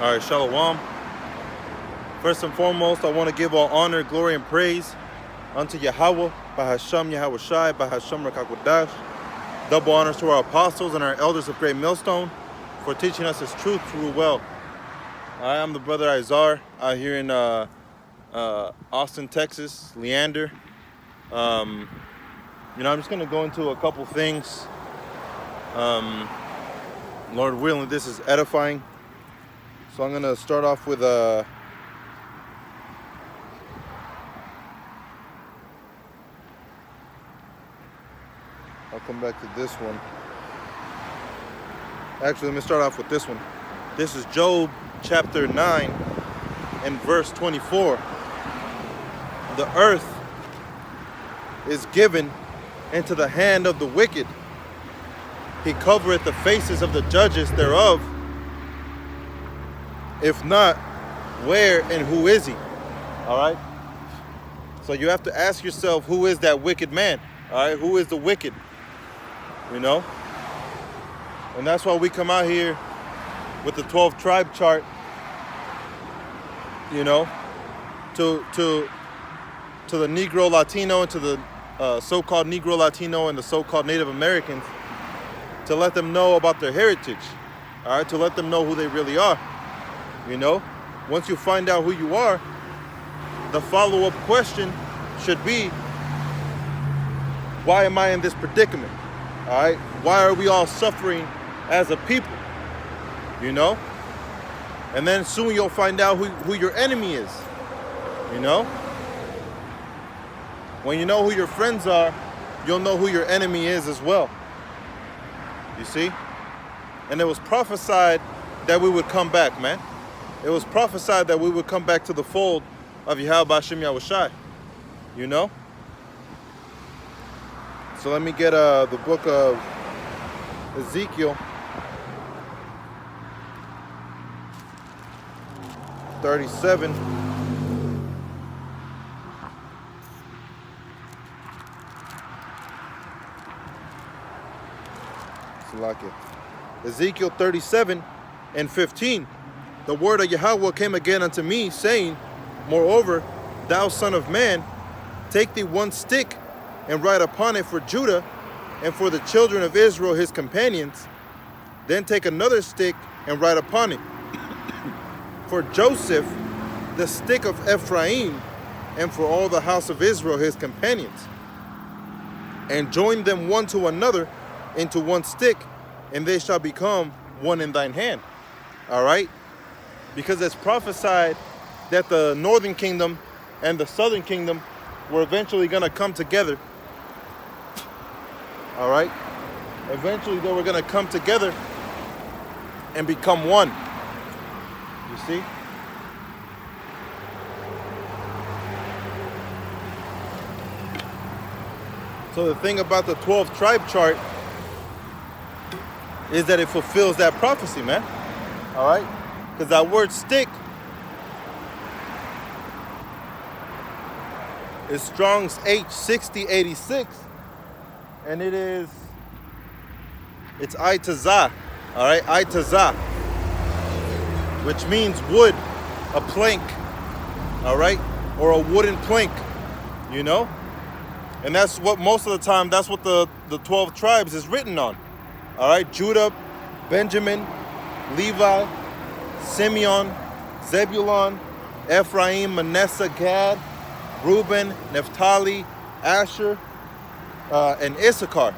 All right, Shalom. First and foremost, I want to give all honor, glory, and praise unto Yahweh, Bahasham Yahweh Shai, Bahasham Rakakwadash. Double honors to our apostles and our elders of Great Millstone for teaching us His truth through well. I am the brother Izar out here in Austin, Texas, Leander. I'm just going to go into a couple things. Lord willing, this is edifying. So I'm going to start off with I'll come back to this one. Actually, let me start off with this one. This is Job chapter 9 and verse 24. The earth is given into the hand of the wicked. He covereth the faces of the judges thereof. If not, where and who is he? All right. So you have to ask yourself, who is that wicked man? All right. Who is the wicked? And that's why we come out here with the 12 tribe chart, to the Negro Latino and to the so-called Negro Latino and the so-called Native Americans, to let them know about their heritage, all right, to let them know who they really are. Once you find out who you are, the follow-up question should be, why am I in this predicament? All right, why are we all suffering as a people? And then soon you'll find out who your enemy is. When you know who your friends are, you'll know who your enemy is as well. You see? And it was prophesied that we would come back, man. It was prophesied that we would come back to the fold of Yahweh Bashem Yahweh Shai. So let me get the book of Ezekiel 37. Ezekiel 37 and 15. The word of Yahweh came again unto me, saying, Moreover, thou son of man, take thee one stick and write upon it for Judah and for the children of Israel his companions. Then take another stick and write upon it for Joseph, the stick of Ephraim, and for all the house of Israel his companions. And join them one to another into one stick, and they shall become one in thine hand. All right? Because it's prophesied that the northern kingdom and the southern kingdom were eventually going to come together. All right? Eventually they were going to come together and become one. You see? So the thing about the 12 tribe chart is that it fulfills that prophecy, man. All right? Because that word stick is Strong's H6086, and it's Itazah, all right, Itazah, which means wood, a plank, all right, or a wooden plank, and that's what most of the time, that's what the 12 tribes is written on, all right, Judah, Benjamin, Levi, Simeon, Zebulun, Ephraim, Manasseh, Gad, Reuben, Naphtali, Asher, and Issachar.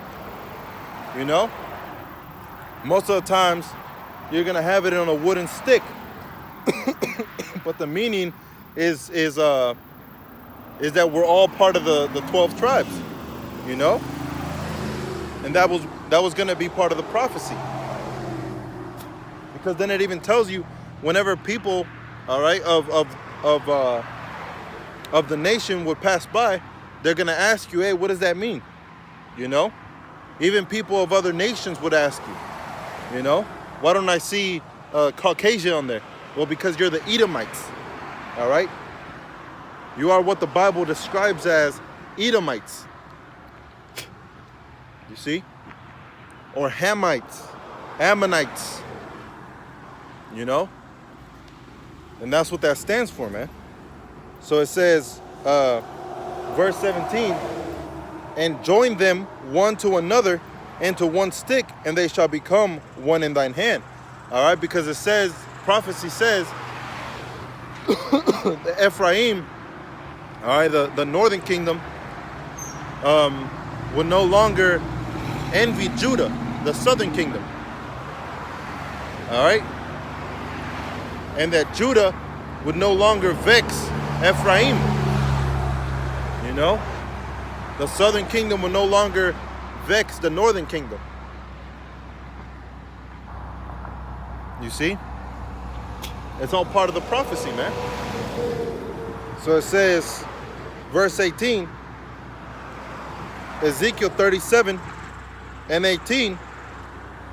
Most of the times you're gonna have it on a wooden stick, but the meaning is that we're all part of the 12 tribes, and that was gonna be part of the prophecy, because then it even tells you whenever people, all right, of the nation would pass by, they're gonna ask you, hey, what does that mean? Even people of other nations would ask you, why don't I see Caucasian on there? Well, because you're the Edomites, all right? You are what the Bible describes as Edomites, you see? Or Hamites, Ammonites, And that's what that stands for, man. So it says, verse 17, and join them one to another into one stick, and they shall become one in thine hand. All right, because it says, prophecy says, the Ephraim, all right, the northern kingdom, will no longer envy Judah, the southern kingdom. All right, and that Judah would no longer vex Ephraim. You know, the southern kingdom will no longer vex the northern kingdom. You see? It's all part of the prophecy, man. So it says, verse 18, Ezekiel 37 and 18,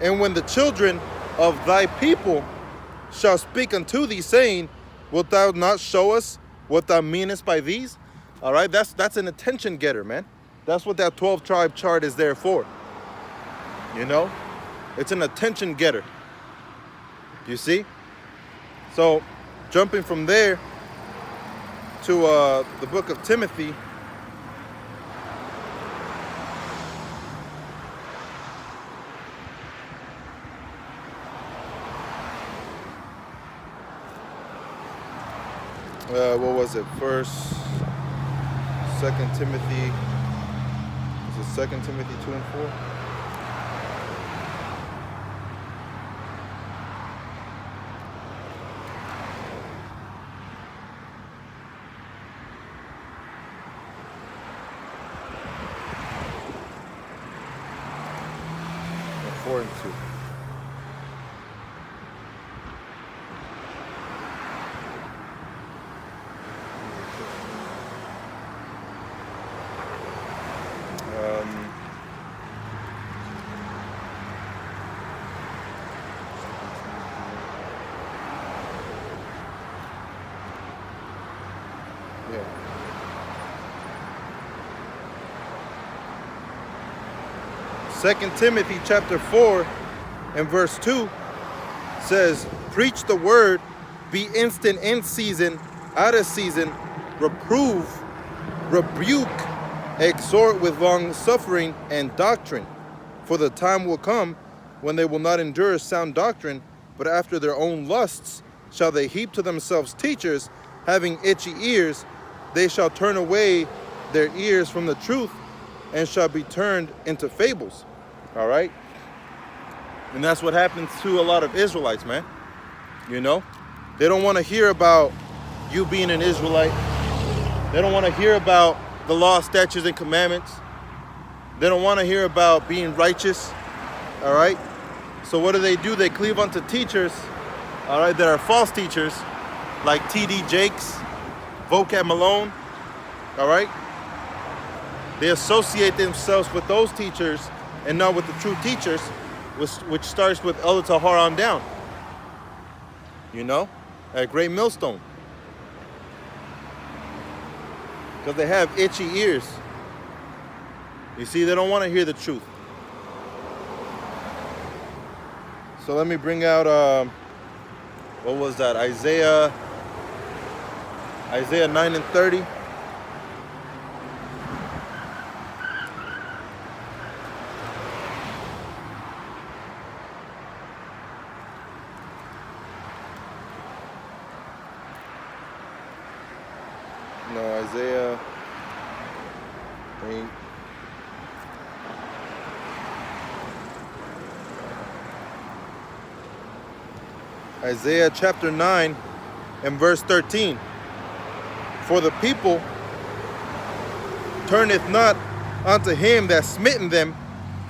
and when the children of thy people shall speak unto thee, saying, wilt thou not show us what thou meanest by these? All right, that's an attention getter, man. That's what that 12 tribe chart is there for. You know, it's an attention getter. You see? So, jumping from there to the book of Timothy. What was it? Second Timothy. Is it 2 Timothy 2 and 4? Or 4 and 2. Second Timothy chapter 4 and verse 2 says, preach the word, be instant in season, out of season, reprove, rebuke, exhort with long suffering and doctrine. For the time will come when they will not endure sound doctrine, but after their own lusts shall they heap to themselves teachers, having itchy ears. They shall turn away their ears from the truth and shall be turned into fables. All right? And that's what happens to a lot of Israelites, man. You know? They don't want to hear about you being an Israelite. They don't want to hear about the law, statutes, and commandments. They don't want to hear about being righteous. All right? So what do? They cleave unto teachers, all right, that are false teachers, like T.D. Jakes, Vocab Malone. All right? They associate themselves with those teachers and not with the true teachers, which starts with Elder Tahar on down. You know, at Great Millstone. Because they have itchy ears. You see, they don't want to hear the truth. So let me bring out, what was that? Isaiah 9 and 30. No, Isaiah 8. Isaiah chapter 9 and verse 13. For the people turneth not unto him that smitten them,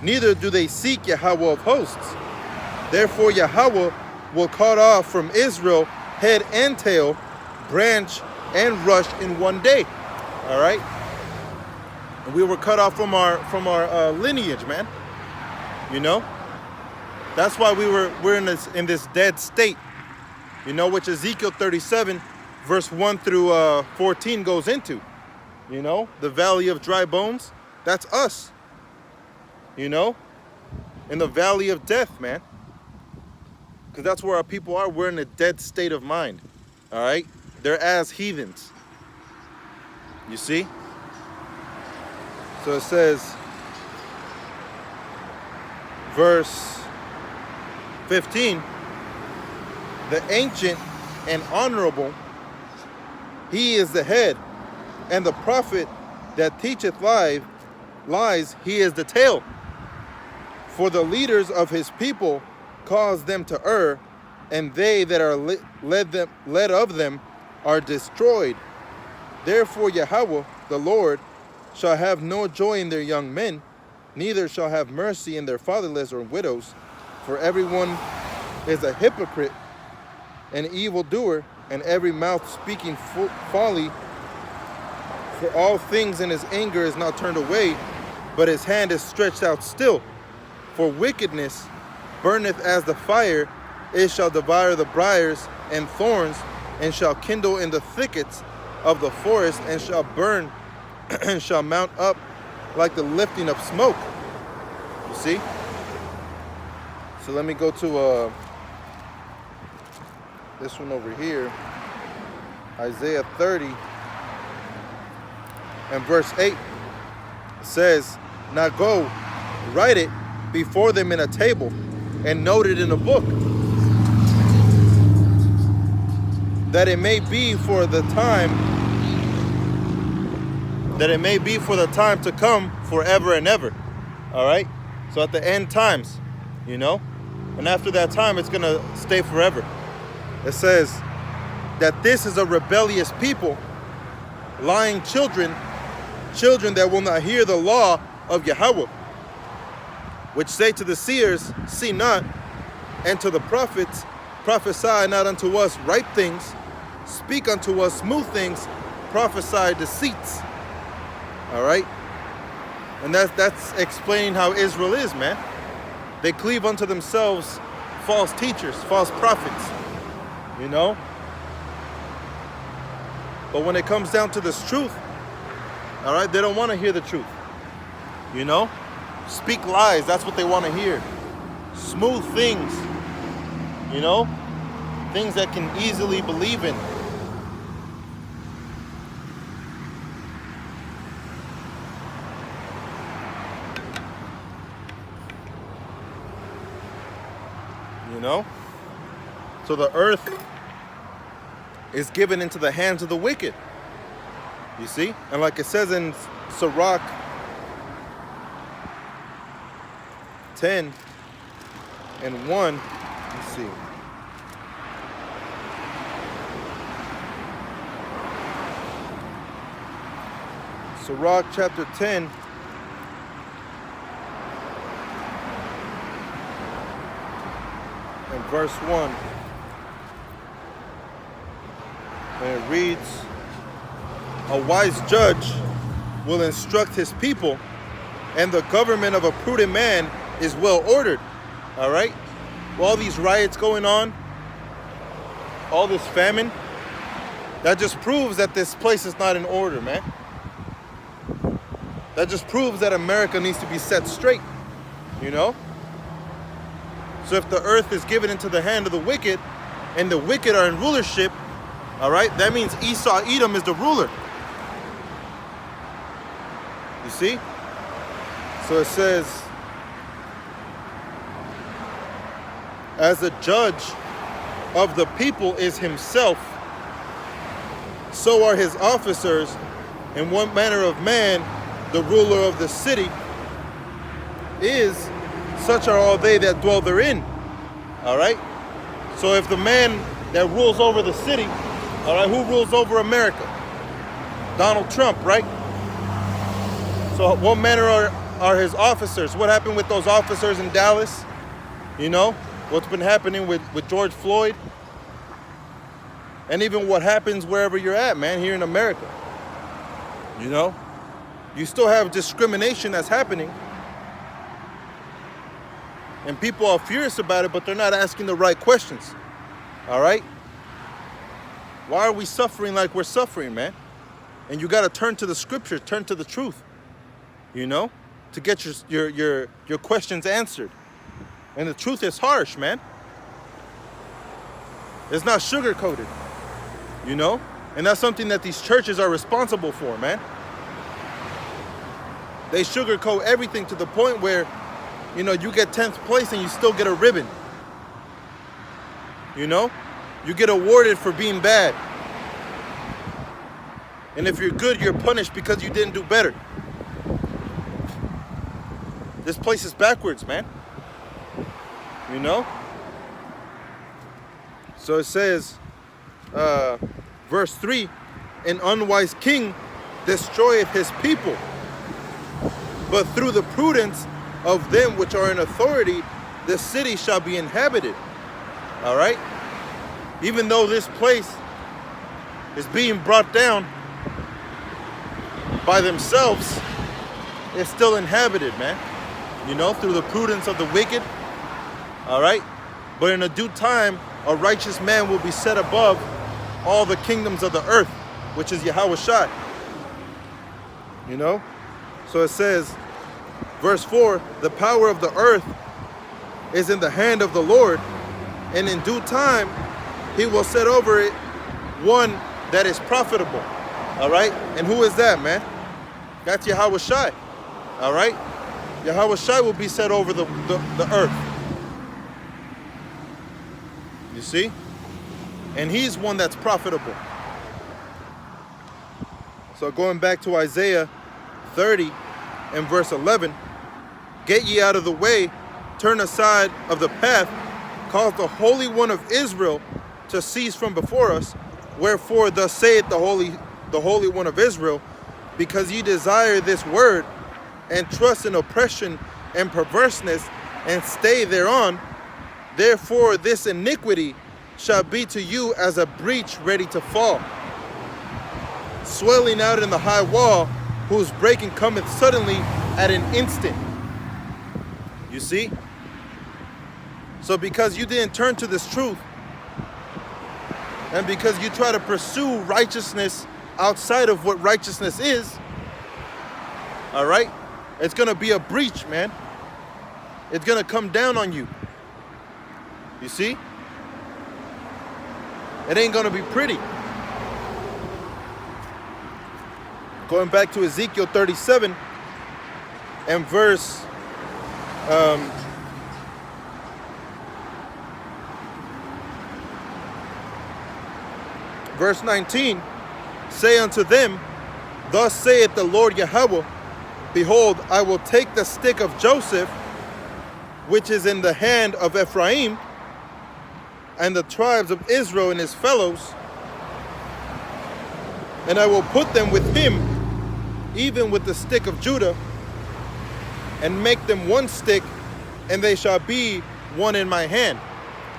neither do they seek Yahweh of hosts. Therefore Yahweh will cut off from Israel head and tail, branch and rush in one day. All right? And we were cut off from our lineage, man. You know? That's why we're in this dead state. You know, which Ezekiel 37 verse 1 through 14 goes into. You know, the valley of dry bones, that's us. You know, in the valley of death, man. Because that's where our people are. We're in a dead state of mind. All right? They're as heathens. You see? So it says, verse 15, the ancient and honorable, he is the head, and the prophet that teacheth lies, he is the tail. For the leaders of his people cause them to err, and they that are led of them are destroyed. Therefore Yahweh, the Lord, shall have no joy in their young men, neither shall have mercy in their fatherless or widows. For everyone is a hypocrite, an evildoer, and every mouth speaking folly. For all things in his anger is not turned away, but his hand is stretched out still. For wickedness burneth as the fire, it shall devour the briars and thorns, and shall kindle in the thickets of the forest, and shall burn, and shall mount up like the lifting of smoke. You see? So let me go to this one over here, Isaiah 30 and verse 8. It says, now go, write it before them in a table, and note it in a book, that it may be for the time, to come forever and ever. All right? So at the end times, you know, and after that time, it's going to stay forever. It says that this is a rebellious people, lying children that will not hear the law of Yahweh, which say to the seers, see not, and to the prophets, prophesy not unto us right things, speak unto us smooth things, prophesy deceits. All right? And that's explaining how Israel is, man. They cleave unto themselves false teachers, false prophets, you know? But when it comes down to this truth, all right, they don't want to hear the truth, you know? Speak lies, that's what they want to hear. Smooth things, you know? Things that can easily believe in. You know? So the earth is given into the hands of the wicked. You see? And like it says in Sirach 10 and 1, let's see. Sirach chapter 10 and verse 1. And it reads, a wise judge will instruct his people, and the government of a prudent man is well ordered. All right? Well, all these riots going on, all this famine, that just proves that this place is not in order, man. That just proves that America needs to be set straight, you know? So if the earth is given into the hand of the wicked, and the wicked are in rulership, all right, that means Esau, Edom is the ruler. You see? So it says, as the judge of the people is himself, so are his officers, in one manner of man, the ruler of the city is, such are all they that dwell therein. All right? So if the man that rules over the city, all right, who rules over America? Donald Trump, right? So what manner are his officers? What happened with those officers in Dallas? You know, what's been happening with George Floyd? And even what happens wherever you're at, man, here in America. You know? You still have discrimination that's happening. And people are furious about it, but they're not asking the right questions. All right? Why are we suffering like we're suffering, man? And you got to turn to the scriptures, turn to the truth, you know, to get your questions answered. And the truth is harsh, man. It's not sugar-coated. You know? And that's something that these churches are responsible for, man. They sugarcoat everything to the point where, you know, you get 10th place and you still get a ribbon. You know? You get awarded for being bad. And if you're good, you're punished because you didn't do better. This place is backwards, man. You know? So it says, verse 3, an unwise king destroyeth his people, but through the prudence of them which are in authority, the city shall be inhabited. All right? Even though this place is being brought down by themselves, it's still inhabited, man. You know, through the prudence of the wicked. All right? But in a due time, a righteous man will be set above all the kingdoms of the earth, which is Yahweh Shai. You know? So it says, verse 4, the power of the earth is in the hand of the Lord, and in due time he will set over it one that is profitable. All right? And who is that, man? That's Yahweh Shai. All right? Yahweh Shai will be set over the earth. You see? And he's one that's profitable. So going back to Isaiah 30 and verse 11, get ye out of the way, turn aside of the path, cause the Holy One of Israel to cease from before us. Wherefore thus saith the Holy One of Israel, because ye desire this word, and trust in oppression and perverseness, and stay thereon, therefore this iniquity shall be to you as a breach ready to fall, swelling out in the high wall, whose breaking cometh suddenly at an instant. You see? So because you didn't turn to this truth, and because you try to pursue righteousness outside of what righteousness is, all right, it's going to be a breach, man. It's going to come down on you. You see? It ain't going to be pretty. Going back to Ezekiel 37 and verse verse 19, say unto them, thus saith the Lord Yahweh, behold, I will take the stick of Joseph, which is in the hand of Ephraim, and the tribes of Israel and his fellows, and I will put them with him, even with the stick of Judah, and make them one stick, and they shall be one in my hand.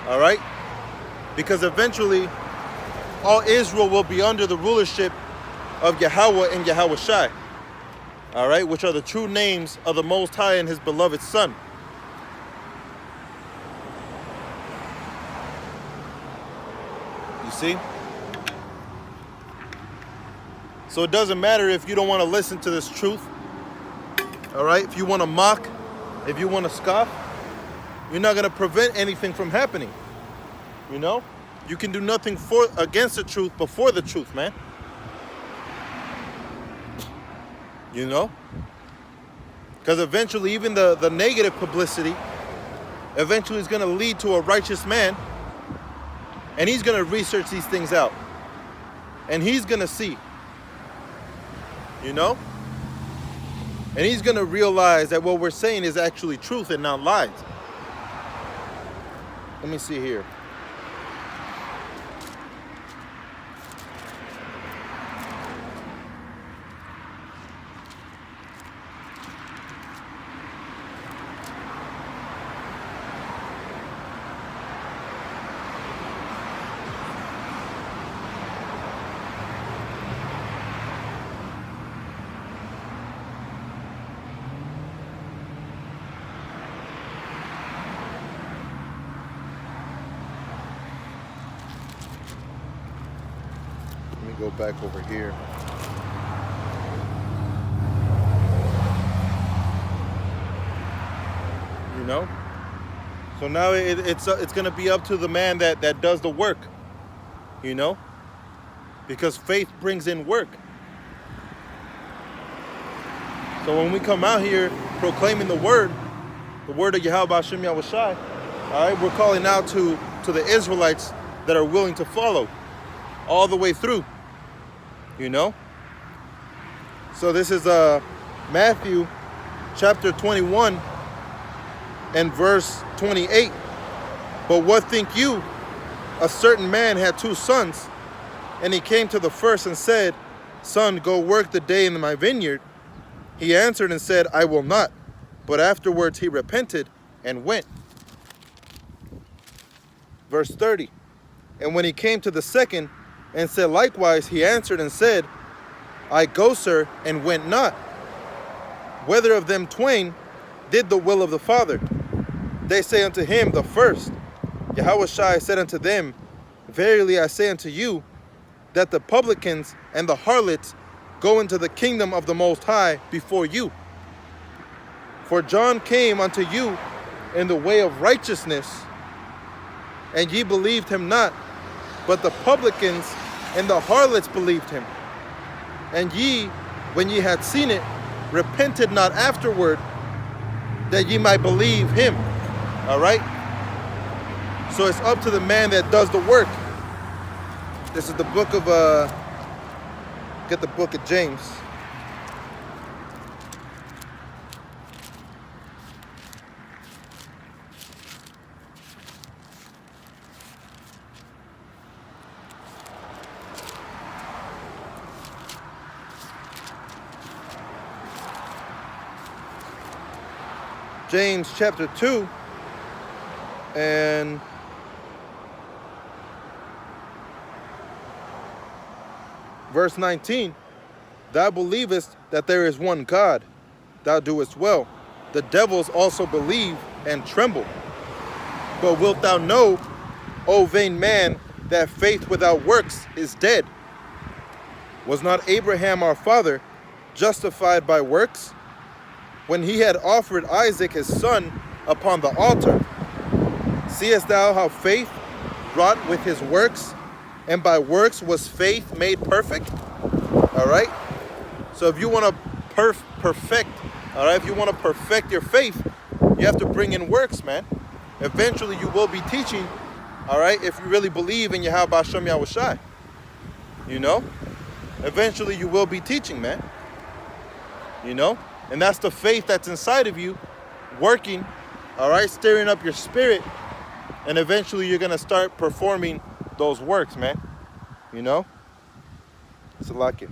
All right? Because eventually, all Israel will be under the rulership of Yahweh and Yahweh Shai. All right? Which are the true names of the Most High and his beloved Son. You see? So it doesn't matter if you don't want to listen to this truth. All right? If you want to mock, if you want to scoff, you're not going to prevent anything from happening. You know? You can do nothing against the truth before the truth, man. You know? Because eventually, even the negative publicity eventually is going to lead to a righteous man. And he's going to research these things out. And he's going to see. You know? And he's going to realize that what we're saying is actually truth and not lies. Let me see here. Go back over here. You know? So now it's going to be up to the man that does the work. You know? because faith brings in work. So when we come out here proclaiming the word of Yahweh Hashem Yahushai, all right, we're calling out to the Israelites that are willing to follow all the way through, you know? So this is Matthew chapter 21 and verse 28. But what think you? A certain man had 2 sons, and he came to the first and said, Son, go work the day in my vineyard. He answered and said, I will not. But afterwards he repented and went. Verse 30. And when he came to the second and said likewise, he answered and said, I go, sir, and went not. Whether of them twain did the will of the Father? They say unto him, the first. Yahushua said unto them, Verily I say unto you, that the publicans and the harlots go into the kingdom of the Most High before you. For John came unto you in the way of righteousness, and ye believed him not, but the publicans and the harlots believed him. And ye, when ye had seen it, repented not afterward, that ye might believe him. All right? So it's up to the man that does the work. This is the book of, get the book of James. James chapter 2 and verse 19. Thou believest that there is one God, thou doest well. The devils also believe and tremble. But wilt thou know, O vain man, that faith without works is dead? Was not Abraham our father justified by works, when he had offered Isaac his son upon the altar? Seest thou how faith wrought with his works, and by works was faith made perfect? All right? So if you want to perfect, all right, if you want to perfect your faith, you have to bring in works, man. Eventually you will be teaching, all right, if you really believe in Yahweh Hashem Yahushai. You know? Eventually you will be teaching, man. You know? And that's the faith that's inside of you, working, all right, stirring up your spirit, and eventually you're going to start performing those works, man. You know? It's a lucky.